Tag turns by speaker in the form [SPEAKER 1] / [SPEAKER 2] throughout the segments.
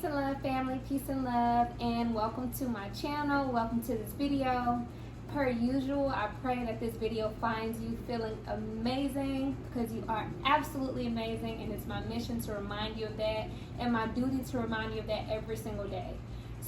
[SPEAKER 1] and love, family, peace and love, and welcome to my channel. Welcome to this video. Per usual, I pray that this video finds you feeling amazing, because you are absolutely amazing, and it's my mission to remind you of that, and my duty to remind you of that every single day.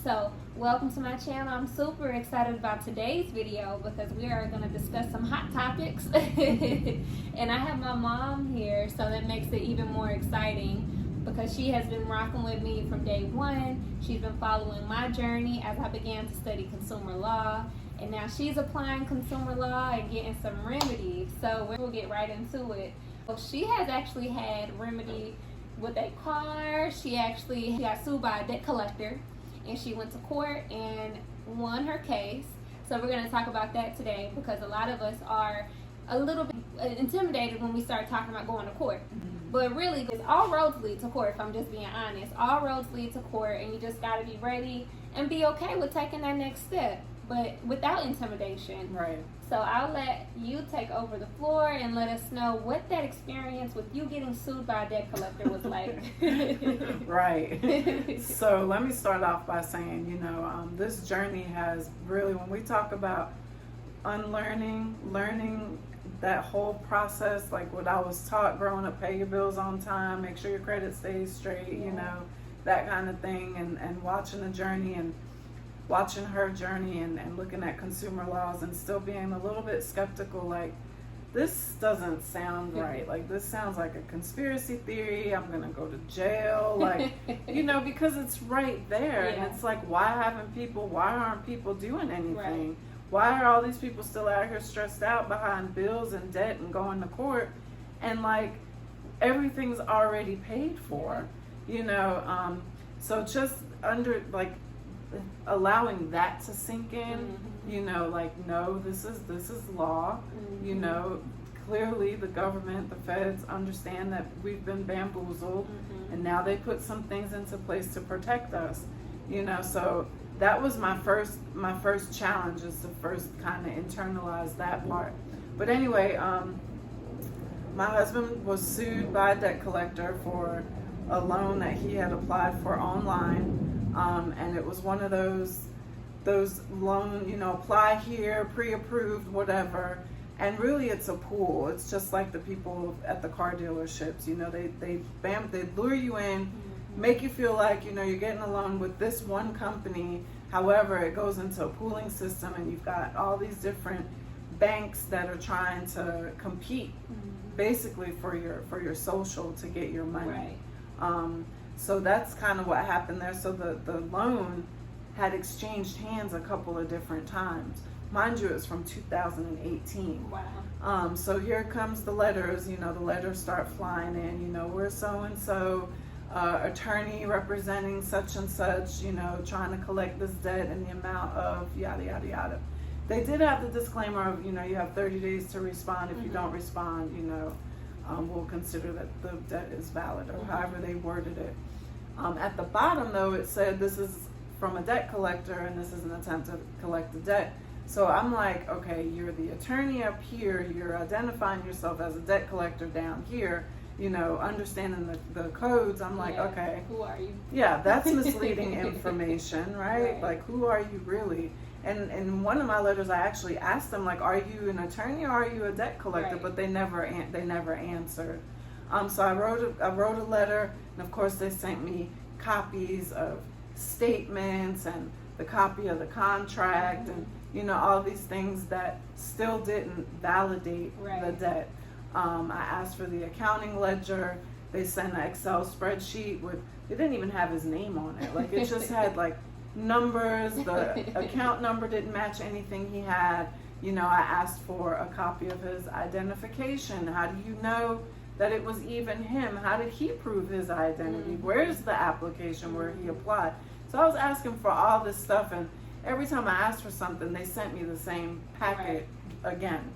[SPEAKER 1] So welcome to my channel. I'm super excited about today's video because we are going to discuss some hot topics and I have my mom here, so that makes it even more exciting because she has been rocking with me from day one. She's been following my journey as I began to study consumer law, and now she's applying consumer law and getting some remedy. So we'll get right into it. Well, she has actually had remedy with a car. She got sued by a debt collector, and she went to court and won her case. So we're going to talk about that today, because a lot of us are a little bit intimidated when we start talking about going to court. But really, it's all roads lead to court, if I'm just being honest. All roads lead to court, and you just got to be ready and be okay with taking that next step, but without intimidation.
[SPEAKER 2] Right.
[SPEAKER 1] So I'll let you take over the floor and let us know what that experience with you getting sued by a debt collector was like.
[SPEAKER 2] Right. So let me start off by saying, this journey has really, when we talk about unlearning, learning, that whole process, like what I was taught growing up, pay your bills on time, make sure your credit stays straight, that kind of thing, and watching the journey and watching her journey and looking at consumer laws and still being a little bit skeptical, like, this doesn't sound right. Like, this sounds like a conspiracy theory. I'm going to go to jail. Like, because it's right there.
[SPEAKER 1] Yeah.
[SPEAKER 2] And it's like, why aren't people doing anything?
[SPEAKER 1] Right.
[SPEAKER 2] Why are all these people still out here stressed out behind bills and debt and going to court? And like, everything's already paid for, so just allowing that to sink in, no, this is law, clearly the government, the feds understand that we've been bamboozled, and now they put some things into place to protect us, so that was my first challenge, is to first kind of internalize that part. But anyway, my husband was sued by a debt collector for a loan that he had applied for online, and it was one of those loan, apply here, pre-approved, whatever. And really, it's a pool. It's just like the people at the car dealerships. They lure you in, make you feel like you're getting a loan with this one company. However, it goes into a pooling system, and you've got all these different banks that are trying to compete, basically for your social to get your money.
[SPEAKER 1] Right.
[SPEAKER 2] So that's kind of what happened there. So the loan had exchanged hands a couple of different times. Mind you, it's from 2018.
[SPEAKER 1] Wow.
[SPEAKER 2] So here comes the letters. The letters start flying in. We're so and so. Attorney representing such and such, trying to collect this debt in the amount of yada, yada, yada. They did have the disclaimer of, you have 30 days to respond. If you don't respond, we'll consider that the debt is valid, or however they worded it. At the bottom, though, it said this is from a debt collector, and this is an attempt to collect the debt. So I'm like, okay, you're the attorney up here, you're identifying yourself as a debt collector down here, understanding the codes. I'm like, okay,
[SPEAKER 1] who are you?
[SPEAKER 2] Yeah, that's misleading information, right? Like, who are you really? And in one of my letters, I actually asked them, like, are you an attorney or are you a debt collector?
[SPEAKER 1] Right.
[SPEAKER 2] But they never answered. So I wrote a letter, and of course they sent me copies of statements and the copy of the contract, and all these things that still didn't validate the debt. I asked for the accounting ledger. They sent an Excel spreadsheet they didn't even have his name on it. Like, it just had like numbers. The account number didn't match anything he had. I asked for a copy of his identification. How do you know that it was even him? How did he prove his identity? Where's the application where he applied? So I was asking for all this stuff, and every time I asked for something, they sent me the same packet again.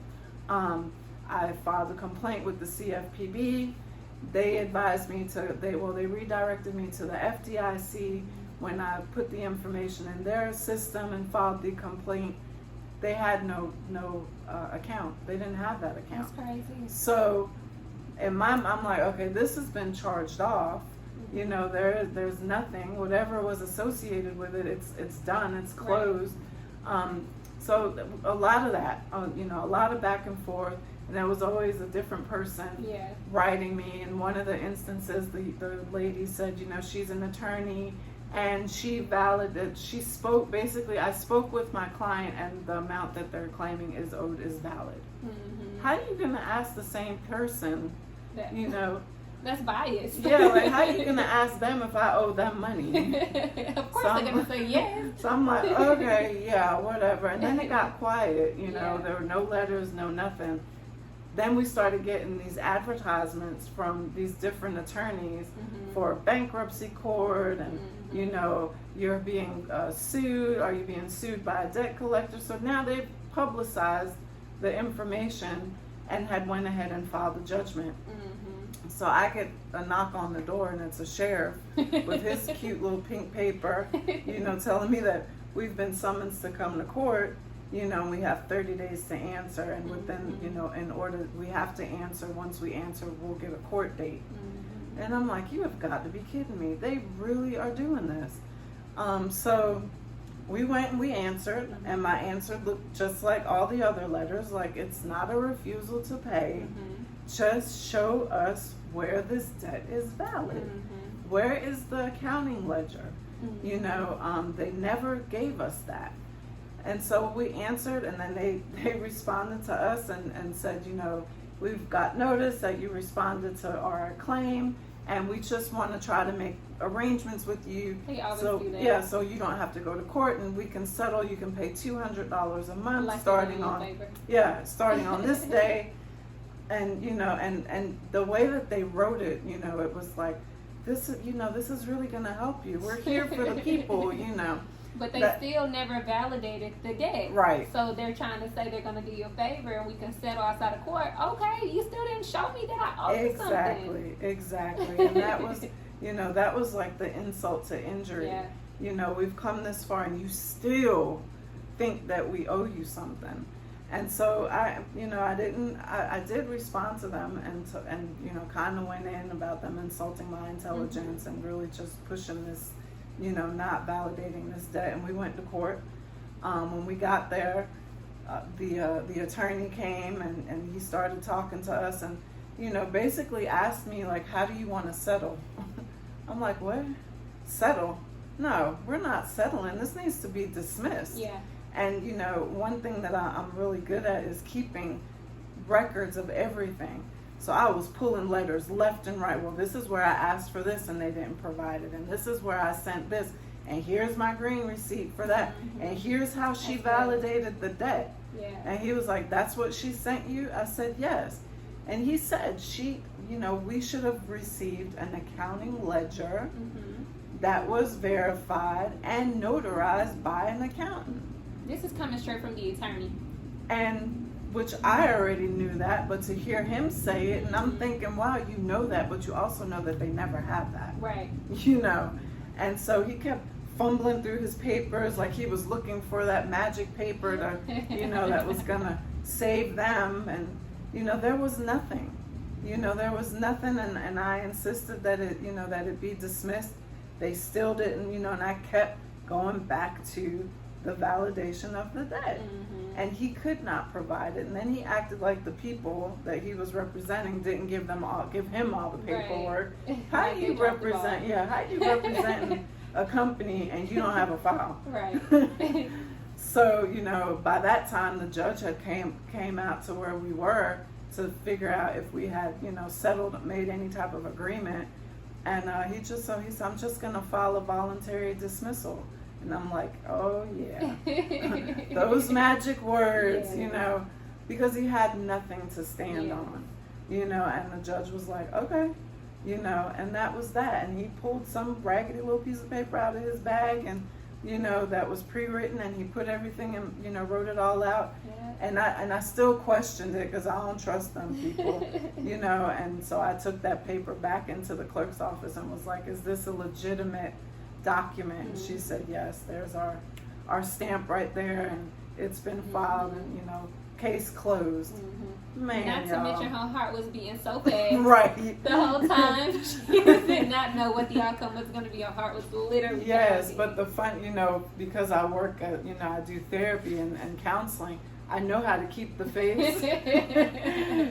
[SPEAKER 2] I filed a complaint with the CFPB. They advised me they redirected me to the FDIC. When I put the information in their system and filed the complaint, they had no account. They didn't have that account.
[SPEAKER 1] That's crazy.
[SPEAKER 2] So, I'm like, okay, this has been charged off. You know, there's nothing. Whatever was associated with it, it's done. It's closed. So a lot of that, you know, a lot of back and forth. And there was always a different person writing me. In one of the instances, the lady said, you know, she's an attorney, and she spoke, basically, I spoke with my client, and the amount that they're claiming is owed is valid. How are you going to ask the same person, you know?
[SPEAKER 1] That's biased.
[SPEAKER 2] Yeah, like, how are you going to ask them if I owe them money?
[SPEAKER 1] Of course they're going to say yes.
[SPEAKER 2] So I'm like, okay, yeah, whatever. And then it got quiet, you know, there were no letters, no nothing. Then we started getting these advertisements from these different attorneys for bankruptcy court, and you know, you're being sued. Are you being sued by a debt collector? So now they've publicized the information and had went ahead and filed a judgment. So I get a knock on the door, and it's a sheriff with his cute little pink paper, you know, telling me that we've been summoned to come to court. You know, we have 30 days to answer, and within, you know, in order, we have to answer. Once we answer, we'll get a court date. And I'm like, you have got to be kidding me. They really are doing this. So we went and we answered, and my answer looked just like all the other letters, like it's not a refusal to pay. Just show us where this debt is valid. Where is the accounting ledger? You know, they never gave us that. And so we answered, and then they responded to us and said, you know, we've got notice that you responded to our claim, and we just want to try to make arrangements with you.
[SPEAKER 1] They always
[SPEAKER 2] So
[SPEAKER 1] do that.
[SPEAKER 2] yeah, so you don't have to go to court, and we can settle. You can pay $200 a month
[SPEAKER 1] Like
[SPEAKER 2] starting on starting on this day. And you know, and the way that they wrote it, you know, it was like, this is, you know, this is really going to help you. We're here for the people, you know.
[SPEAKER 1] But they still never validated the debt.
[SPEAKER 2] Right.
[SPEAKER 1] So they're trying to say they're going to do you a favor, and we can settle outside of court. Okay, you still didn't show me that I owe you something.
[SPEAKER 2] Exactly. And that was, you know, that was like the insult to injury.
[SPEAKER 1] Yeah.
[SPEAKER 2] You know, we've come this far, and you still think that we owe you something. And so I did respond to them, and you know, kind of went in about them insulting my intelligence and really just pushing this, you know, not validating this debt. And we went to court. When we got there, the attorney came, and he started talking to us, and you know, basically asked me, like, how do you want to settle? I'm like, what? Settle? No, we're not settling. This needs to be dismissed.
[SPEAKER 1] Yeah.
[SPEAKER 2] And you know, one thing that I'm really good at is keeping records of everything. So I was pulling letters left and right. Well, this is where I asked for this and they didn't provide it, and this is where I sent this, and here's my green receipt for that, and here's how she validated the debt. And he was like, that's what she sent you? I said, yes. And he said, you know, we should have received an accounting ledger that was verified and notarized by an accountant.
[SPEAKER 1] This is coming straight from the attorney.
[SPEAKER 2] And which I already knew that, but to hear him say it, and I'm thinking, wow, you know that, but you also know that they never had that.
[SPEAKER 1] Right.
[SPEAKER 2] You know. And so he kept fumbling through his papers like he was looking for that magic paper to, you know, that was going to save them. And, you know, there was nothing. You know, there was nothing, and I insisted that it, you know, that it be dismissed. They still didn't, you know, and I kept going back to the validation of the debt. And he could not provide it. And then he acted like the people that he was representing didn't give him all the paperwork.
[SPEAKER 1] Right.
[SPEAKER 2] How do you represent? How do you represent a company and you don't have a file?
[SPEAKER 1] Right.
[SPEAKER 2] So, you know, by that time the judge had came out to where we were to figure out if we had, you know, settled, made any type of agreement. And he said, I'm just going to file a voluntary dismissal. And I'm like, oh yeah, those magic words, you know, because he had nothing to stand on, you know, and the judge was like, okay, you know, and that was that. And he pulled some raggedy little piece of paper out of his bag, and, you know, that was pre-written, and he put everything in, you know, wrote it all out. And I still questioned it because I don't trust them people, you know, and so I took that paper back into the clerk's office and was like, is this a legitimate document? And she said, yes, there's our stamp right there, and it's been filed, and, you know, case closed. Man,
[SPEAKER 1] not to
[SPEAKER 2] y'all.
[SPEAKER 1] mention her heart was beating so fast
[SPEAKER 2] Right.
[SPEAKER 1] the whole time. She did not know what the outcome was going to be. Her heart was literally
[SPEAKER 2] Yes,
[SPEAKER 1] pounding.
[SPEAKER 2] but the fun, because I work at, I do therapy and counseling, I know how to keep the face.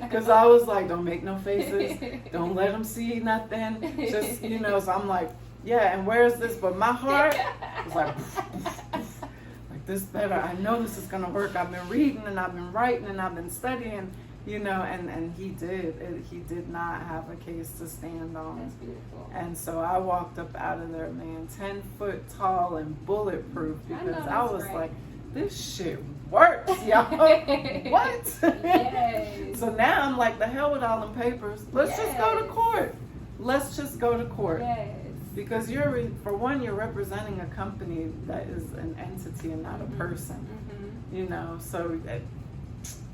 [SPEAKER 2] Because I was like, don't make no faces. Don't let them see nothing. Just, so I'm like, yeah, and where's this? But my heart was like, like this better. I know this is going to work. I've been reading and I've been writing and I've been studying, and he did. He did not have a case to stand on.
[SPEAKER 1] That's beautiful.
[SPEAKER 2] And so I walked up out of there, man, 10 foot tall and bulletproof, because I was like, this shit works, y'all. What?
[SPEAKER 1] Yes.
[SPEAKER 2] So now I'm like, the hell with all them papers. Let's just go to court. Let's just go to court.
[SPEAKER 1] Yes.
[SPEAKER 2] Because you're representing a company that is an entity and not a person. So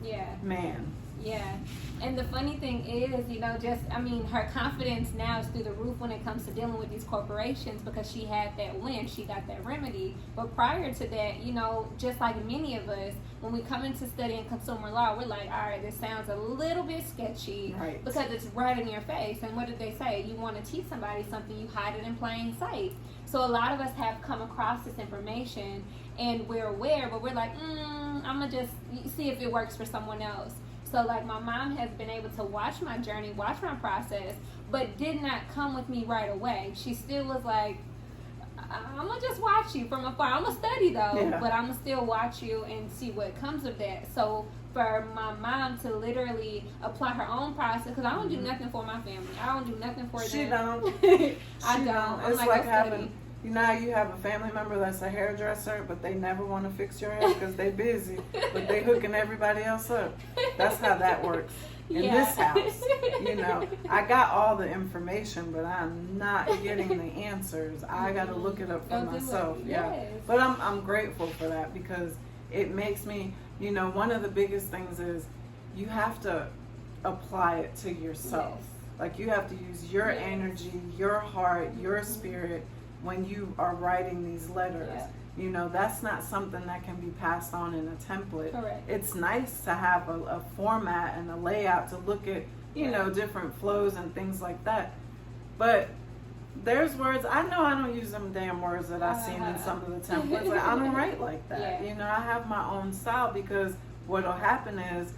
[SPEAKER 1] yeah.
[SPEAKER 2] Man.
[SPEAKER 1] Yeah. And the funny thing is, her confidence now is through the roof when it comes to dealing with these corporations, because she had that win, she got that remedy. But prior to that, just like many of us, when we come into studying consumer law, we're like, all right, this sounds a little bit sketchy,
[SPEAKER 2] right,
[SPEAKER 1] because it's right in your face. And what did they say? You want to teach somebody something, you hide it in plain sight. So a lot of us have come across this information and we're aware, but we're like, I'm going to just see if it works for someone else. So like my mom has been able to watch my journey, watch my process, but did not come with me right away. She still was like, I'm going to just watch you from afar. I'm going to study though, but I'm going to still watch you and see what comes of that. So for my mom to literally apply her own process, because I don't do nothing for my family. I don't do nothing for them.
[SPEAKER 2] She don't.
[SPEAKER 1] I don't.
[SPEAKER 2] It's like having, you have a family member that's a hairdresser, but they never want to fix your hair because they busy, but they hooking everybody else up. That's how that works in this house. I got all the information, but I'm not getting the answers. I got to look it up for myself.
[SPEAKER 1] Yes.
[SPEAKER 2] But I'm grateful for that, because it makes me, one of the biggest things is you have to apply it to yourself.
[SPEAKER 1] Yes.
[SPEAKER 2] Like you have to use your energy, your heart, your spirit when you are writing these letters. That's not something that can be passed on in a template.
[SPEAKER 1] Correct.
[SPEAKER 2] It's nice to have a format and a layout to look at, different flows and things like that. But there's words, I know I don't use them damn words that I've seen in some of the templates. I don't write like that. I have my own style, because what'll happen is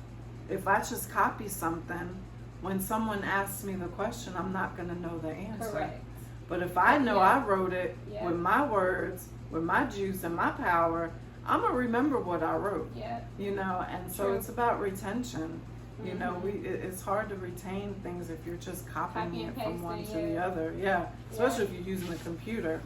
[SPEAKER 2] if I just copy something, when someone asks me the question, I'm not going to know the answer.
[SPEAKER 1] Correct.
[SPEAKER 2] But if I know I wrote it with my words, with my juice and my power, I'm going to remember what I wrote. And so it's about retention. It's hard to retain things if you're just copying it from one to the other. Especially if you're using a computer.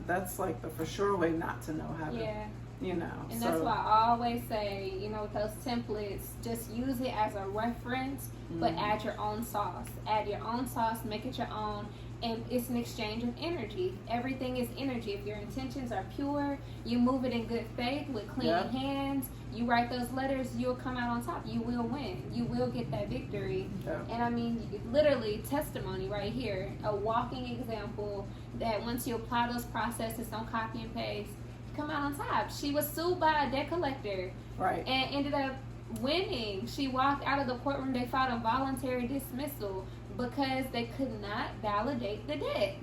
[SPEAKER 2] That's like the for sure way not to know how to.
[SPEAKER 1] And that's why I always say, with those templates, just use it as a reference, but add your own sauce. Add your own sauce, make it your own, and it's an exchange of energy. Everything is energy. If your intentions are pure, you move it in good faith with clean hands, you write those letters, you'll come out on top. You will win. You will get that victory. And literally testimony right here, a walking example that once you apply those processes, don't copy and paste, come out on top. She was sued by a debt collector, and ended up winning. She walked out of the courtroom. They filed a voluntary dismissal because they could not validate the debt.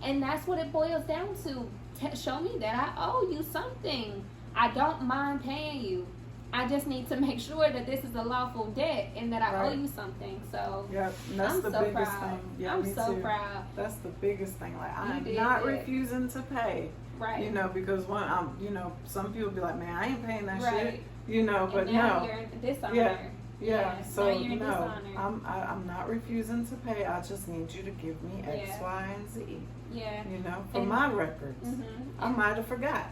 [SPEAKER 1] And that's what it boils down to. Show me that I owe you something. I don't mind paying you. I just need to make sure that this is a lawful debt and that I owe you something. So
[SPEAKER 2] and that's the biggest thing.
[SPEAKER 1] I'm so proud.
[SPEAKER 2] That's the biggest thing. Like, I'm not refusing to pay. Because some people be like, man, I ain't paying that shit. But
[SPEAKER 1] and now
[SPEAKER 2] no.
[SPEAKER 1] You're in dishonor.
[SPEAKER 2] So
[SPEAKER 1] you're in
[SPEAKER 2] no,
[SPEAKER 1] dishonor.
[SPEAKER 2] I'm not refusing to pay. I just need you to give me X, Y, and Z. For my records. I might have forgot.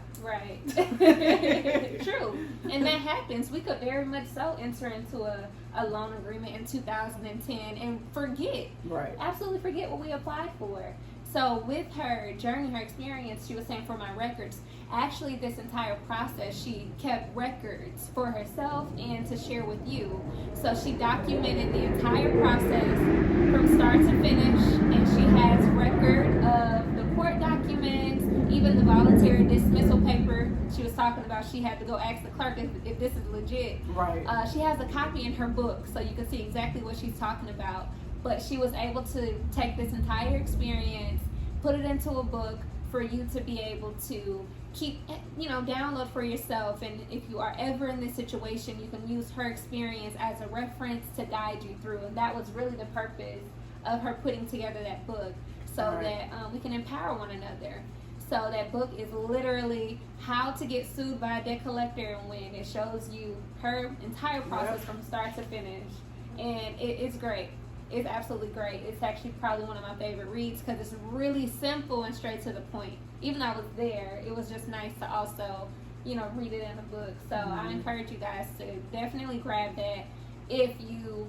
[SPEAKER 1] True. And that happens. We could very much so enter into a loan agreement in 2010 and forget. Absolutely forget what we applied for. So with her journey, her experience, she was saying, for my records, actually this entire process, she kept records for herself and to share with you. So she documented the entire process from start to finish, and she has record of the court documents, even the voluntary dismissal paper she was talking about, she had to go ask the clerk if this is legit.
[SPEAKER 2] Right.
[SPEAKER 1] She has a copy in her book, so you can see exactly what she's talking about. But she was able to take this entire experience, put it into a book for you to be able to keep, download for yourself. And if you are ever in this situation, you can use her experience as a reference to guide you through. And that was really the purpose of her putting together that book, so that we can empower one another. So that book is literally How to Get Sued by a Debt Collector and Win. It shows you her entire process from start to finish. And it's great. It's absolutely great. It's actually probably one of my favorite reads because it's really simple and straight to the point. Even though I was there, it was just nice to also, read it in a book. So I encourage you guys to definitely grab that if you,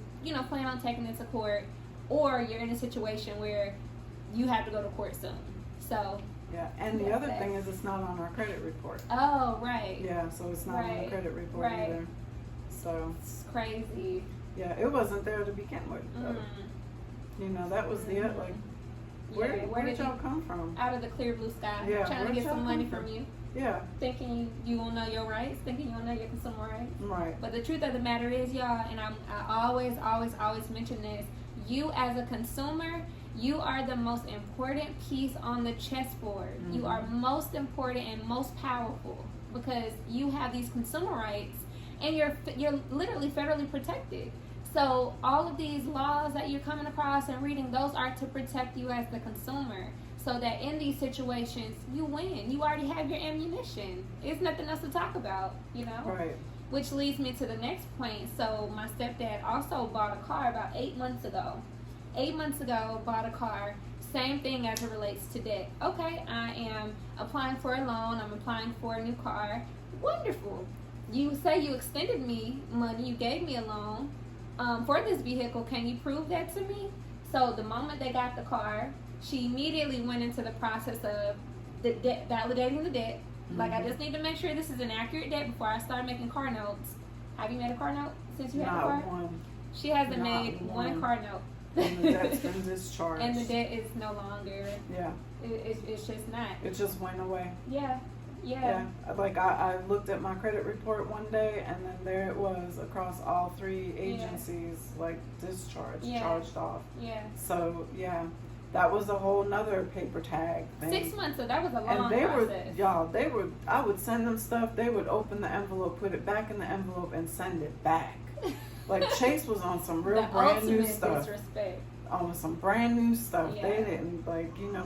[SPEAKER 1] plan on taking it to court, or you're in a situation where you have to go to court soon. So
[SPEAKER 2] yeah, and the other thing is it's not on our credit report.
[SPEAKER 1] Oh, right.
[SPEAKER 2] Yeah, so it's not on the credit report either. So
[SPEAKER 1] it's crazy.
[SPEAKER 2] Yeah, it wasn't there to begin with. That was the like. Where did y'all come from?
[SPEAKER 1] Out of the clear blue sky.
[SPEAKER 2] Yeah,
[SPEAKER 1] trying to get some money from you.
[SPEAKER 2] Yeah.
[SPEAKER 1] Thinking you will know your rights, thinking you will know your consumer rights.
[SPEAKER 2] Right.
[SPEAKER 1] But the truth of the matter is, y'all, and I always mention this, you as a consumer, you are the most important piece on the chessboard. You are most important and most powerful because you have these consumer rights and you're literally federally protected. So all of these laws that you're coming across and reading, those are to protect you as the consumer, so that in these situations you win. You already have your ammunition. There's nothing else to talk about,
[SPEAKER 2] Right.
[SPEAKER 1] Which leads me to the next point. So my stepdad also bought a car about 8 months ago. 8 months ago, bought a car. Same thing as it relates to debt. Okay, I am applying for a loan. I'm applying for a new car. Wonderful. You say you extended me money. You gave me a loan for this vehicle. Can you prove that to me? So the moment they got the car, she immediately went into the process of the debt, validating the debt. Like, I just need to make sure this is an accurate debt before I start making car notes. Have you made a car note since you had the car?
[SPEAKER 2] Not one.
[SPEAKER 1] She hasn't made one car note.
[SPEAKER 2] And the debt's been discharged.
[SPEAKER 1] And the debt is no longer.
[SPEAKER 2] Yeah.
[SPEAKER 1] It's just not.
[SPEAKER 2] It just went away.
[SPEAKER 1] Yeah.
[SPEAKER 2] Like I looked at my credit report one day, and then there it was across all three agencies, like discharged, charged off.
[SPEAKER 1] Yeah.
[SPEAKER 2] So that was a whole nother paper tag thing.
[SPEAKER 1] 6 months, so that was a long
[SPEAKER 2] process. And they were, I would send them stuff, they would open the envelope, put it back in the envelope, and send it back. Like Chase was on some real brand new stuff.
[SPEAKER 1] Disrespect.
[SPEAKER 2] On some brand new stuff.
[SPEAKER 1] Yeah.
[SPEAKER 2] They didn't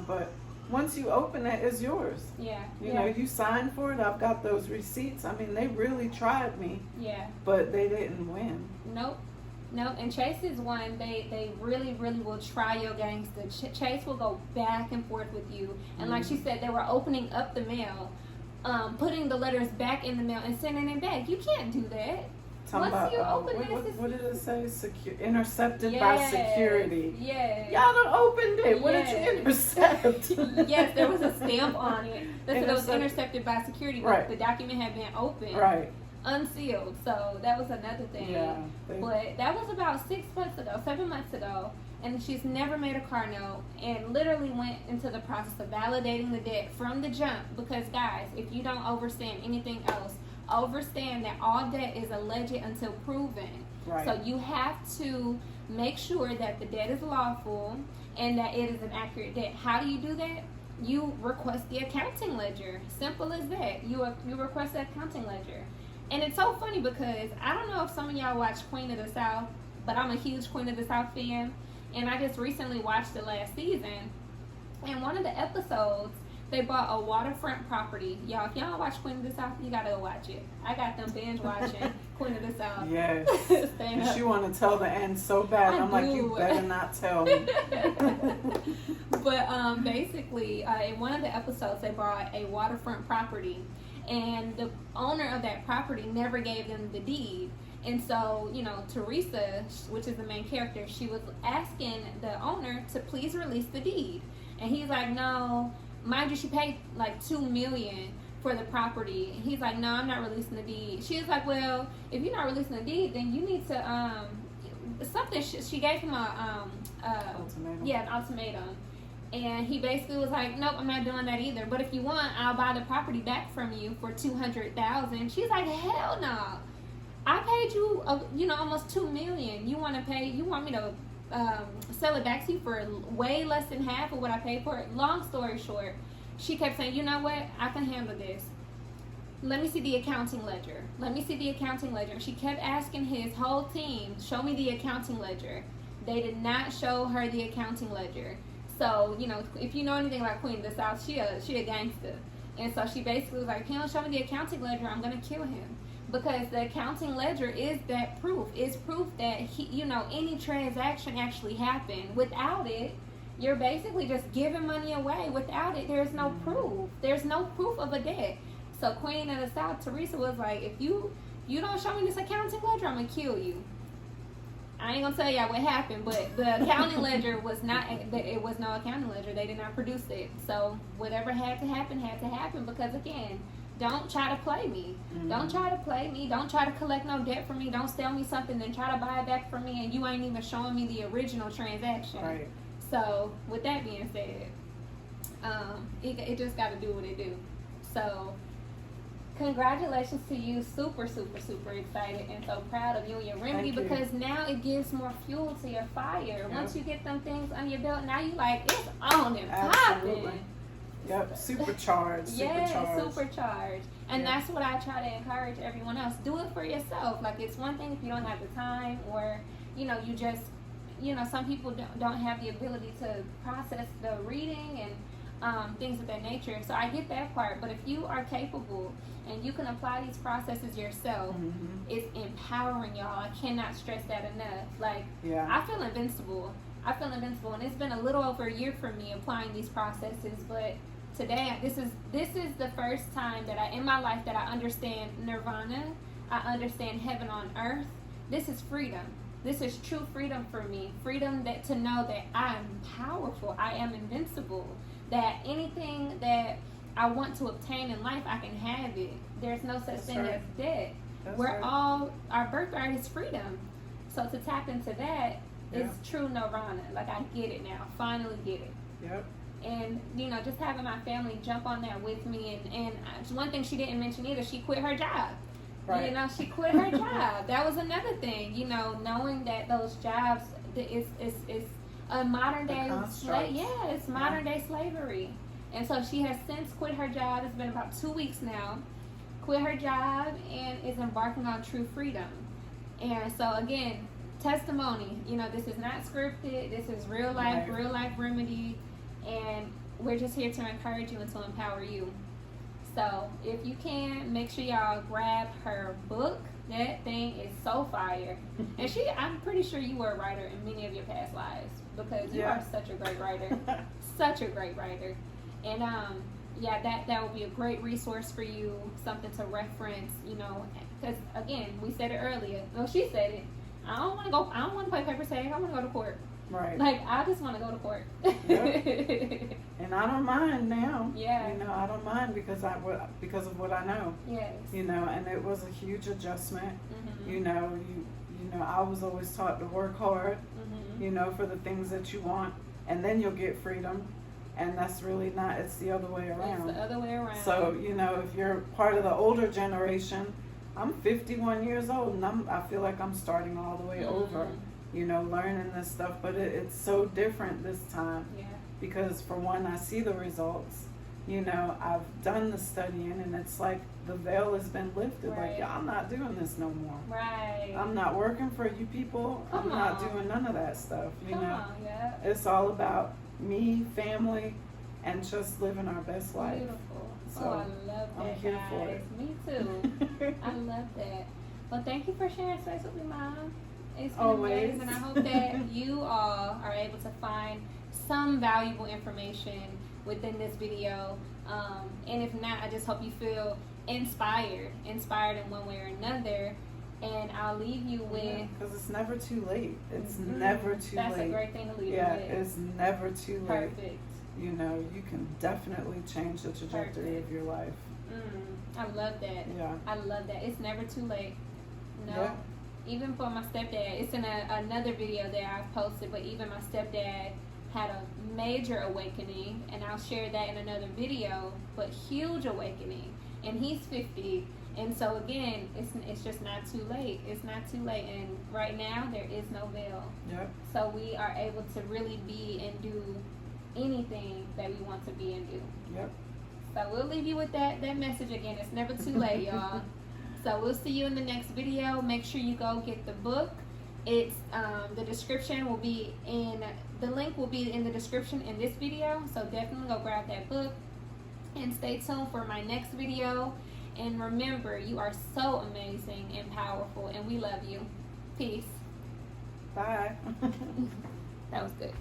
[SPEAKER 2] but once you open it, it's yours.
[SPEAKER 1] Yeah.
[SPEAKER 2] You know, you signed for it. I've got those receipts. I mean, they really tried me.
[SPEAKER 1] Yeah.
[SPEAKER 2] But they didn't win.
[SPEAKER 1] Nope. And Chase is one, they really, really will try your gangster. Chase will go back and forth with you. And like she said, they were opening up the mail, putting the letters back in the mail and sending it back. You can't do that. Once you open
[SPEAKER 2] what did it say? Intercepted by security.
[SPEAKER 1] Yeah.
[SPEAKER 2] Y'all done opened it. What did you intercept?
[SPEAKER 1] Yes, there was a stamp on it that said it was intercepted by security, but the document had been opened.
[SPEAKER 2] Right.
[SPEAKER 1] Unsealed. So that was another thing.
[SPEAKER 2] Yeah.
[SPEAKER 1] But that was about 7 months ago. And she's never made a car note and literally went into the process of validating the debt from the jump. Because guys, if you don't understand anything else, understand that all debt is alleged until proven.
[SPEAKER 2] Right.
[SPEAKER 1] So you have to make sure that the debt is lawful and that it is an accurate debt. How do you do that? You request the accounting ledger. Simple as that. You request the accounting ledger. And it's so funny because I don't know if some of y'all watch Queen of the South, but I'm a huge Queen of the South fan. And I just recently watched the last season. And one of the episodes, they bought a waterfront property. Y'all, if y'all don't watch Queen of the South, you gotta go watch it. I got them binge watching Queen of the South.
[SPEAKER 2] Yes. She want to tell the end so bad. I'm like, you better not tell me.
[SPEAKER 1] But basically, in one of the episodes, they bought a waterfront property. And the owner of that property never gave them the deed. And so, Teresa, which is the main character, she was asking the owner to please release the deed. And he's like, no. Mind you, she paid like $2 million for the property. And he's like, no, I'm not releasing the deed. She was like, well, if you're not releasing the deed, then you need to something. She gave him
[SPEAKER 2] ultimatum.
[SPEAKER 1] Yeah, an ultimatum. And he basically was like, nope, I'm not doing that either. But if you want, I'll buy the property back from you for $200,000. She's like, hell no. I paid you, almost $2 million. You want me to sell it back to you for way less than half of what I paid for it? Long story short, she kept saying, you know what? I can handle this. Let me see the accounting ledger. Let me see the accounting ledger. She kept asking his whole team, show me the accounting ledger. They did not show her the accounting ledger. So, if you know anything about Queen of the South, she a gangster. And so she basically was like, if he don't show me the accounting ledger, I'm going to kill him. Because the accounting ledger is that proof. It's proof that, any transaction actually happened. Without it, you're basically just giving money away. Without it, there's no proof. There's no proof of a debt. So Queen of the South, Teresa, was like, if you don't show me this accounting ledger, I'm going to kill you. I ain't gonna tell y'all what happened, but the accounting ledger was not, it was no accounting ledger. They did not produce it. So whatever had to happen, because again, don't try to play me. Mm-hmm. Don't try to play me. Don't try to collect no debt from me. Don't sell me something, then try to buy it back from me, and you ain't even showing me the original transaction.
[SPEAKER 2] Right.
[SPEAKER 1] So with that being said, it just got to do what it do. So congratulations to you. Super, super, super excited and so proud of you and your remedy.
[SPEAKER 2] Thank you.
[SPEAKER 1] Because now it gives more fuel to your fire. Yep. Once you get them things on your belt, now you like, it's on and popping.
[SPEAKER 2] Yep, supercharged.
[SPEAKER 1] Yeah, supercharged. And that's what I try to encourage everyone else. Do it for yourself. Like, it's one thing if you don't have the time, or, you just, some people don't have the ability to process the reading and things of that nature. So I get that part. But if you are capable and you can apply these processes yourself, it's empowering, y'all. I cannot stress that enough. Like, I feel invincible. And it's been a little over a year for me applying these processes, but today this is the first time that in my life that I understand nirvana. I understand heaven on earth. This is freedom. This is true freedom for me. Freedom to know that I am powerful. I am invincible. That anything that I want to obtain in life, I can have it. There's no such thing as debt. Our birthright is freedom. So to tap into that, it's true nirvana. Like, I get it now. Finally get it.
[SPEAKER 2] Yep.
[SPEAKER 1] And, just having my family jump on that with me. And one thing she didn't mention either, she quit her job.
[SPEAKER 2] Right.
[SPEAKER 1] She quit her job. That was another thing, knowing that those jobs, it's a modern day it's modern day slavery. And so she has since quit her job. It's been about 2 weeks now. Quit her job and is embarking on true freedom. And so again, testimony, this is not scripted. This is real life remedy, and we're just here to encourage you and to empower you. So if you can, make sure y'all grab her book. That thing is so fire. And I'm pretty sure you were a writer in many of your past lives, because you are such a great writer. Such a great writer. And that would be a great resource for you, something to reference, because again, we said it earlier. Well, she said it. I don't want to play paper tag. I want to go to court.
[SPEAKER 2] Right.
[SPEAKER 1] Like, I just want to go to court.
[SPEAKER 2] Yep. And I don't mind now.
[SPEAKER 1] Yeah.
[SPEAKER 2] I don't mind because of what I know.
[SPEAKER 1] Yes.
[SPEAKER 2] And it was a huge adjustment.
[SPEAKER 1] Mm-hmm.
[SPEAKER 2] I was always taught to work hard, for the things that you want, and then you'll get freedom. And that's really not, it's the other way around.
[SPEAKER 1] It's the other way around.
[SPEAKER 2] So, if you're part of the older generation, I'm 51 years old, and I feel like I'm starting all the way over, learning this stuff. But it's so different this time.
[SPEAKER 1] Yeah.
[SPEAKER 2] Because for one, I see the results. I've done the studying, and it's like the veil has been lifted.
[SPEAKER 1] Right.
[SPEAKER 2] Like, I'm not doing this no more.
[SPEAKER 1] Right.
[SPEAKER 2] I'm not working for you people. I'm not doing none of that stuff. It's all about me, family, and just living our best life.
[SPEAKER 1] Beautiful.
[SPEAKER 2] So,
[SPEAKER 1] I love that,
[SPEAKER 2] I'm here for it.
[SPEAKER 1] Me too. I love that. Well, thank you for sharing space with me, Mom. It's been
[SPEAKER 2] Always.
[SPEAKER 1] amazing. I hope that you all are able to find some valuable information within this video. And if not, I just hope you feel inspired in one way or another. And I'll leave you with...
[SPEAKER 2] Because it's never too late. It's never too late.
[SPEAKER 1] That's a great thing to leave you with.
[SPEAKER 2] Yeah, it's never too late.
[SPEAKER 1] Perfect.
[SPEAKER 2] You can definitely change the trajectory of your life.
[SPEAKER 1] I love that.
[SPEAKER 2] Yeah.
[SPEAKER 1] I love that. It's never too late. No.
[SPEAKER 2] Yeah.
[SPEAKER 1] Even for my stepdad, it's in another video that I've posted, but even my stepdad had a major awakening, and I'll share that in another video, but huge awakening, and he's 50. And so again, it's just not too late. It's not too late, and right now there is no veil.
[SPEAKER 2] Yep.
[SPEAKER 1] So we are able to really be and do anything that we want to be and do.
[SPEAKER 2] Yep.
[SPEAKER 1] So we'll leave you with that message again. It's never too late, y'all. So we'll see you in the next video. Make sure you go get the book. It's the description will be in the link will be in the description in this video. So definitely go grab that book and stay tuned for my next video. And remember, you are so amazing and powerful, and we love you. Peace.
[SPEAKER 2] Bye.
[SPEAKER 1] That was good.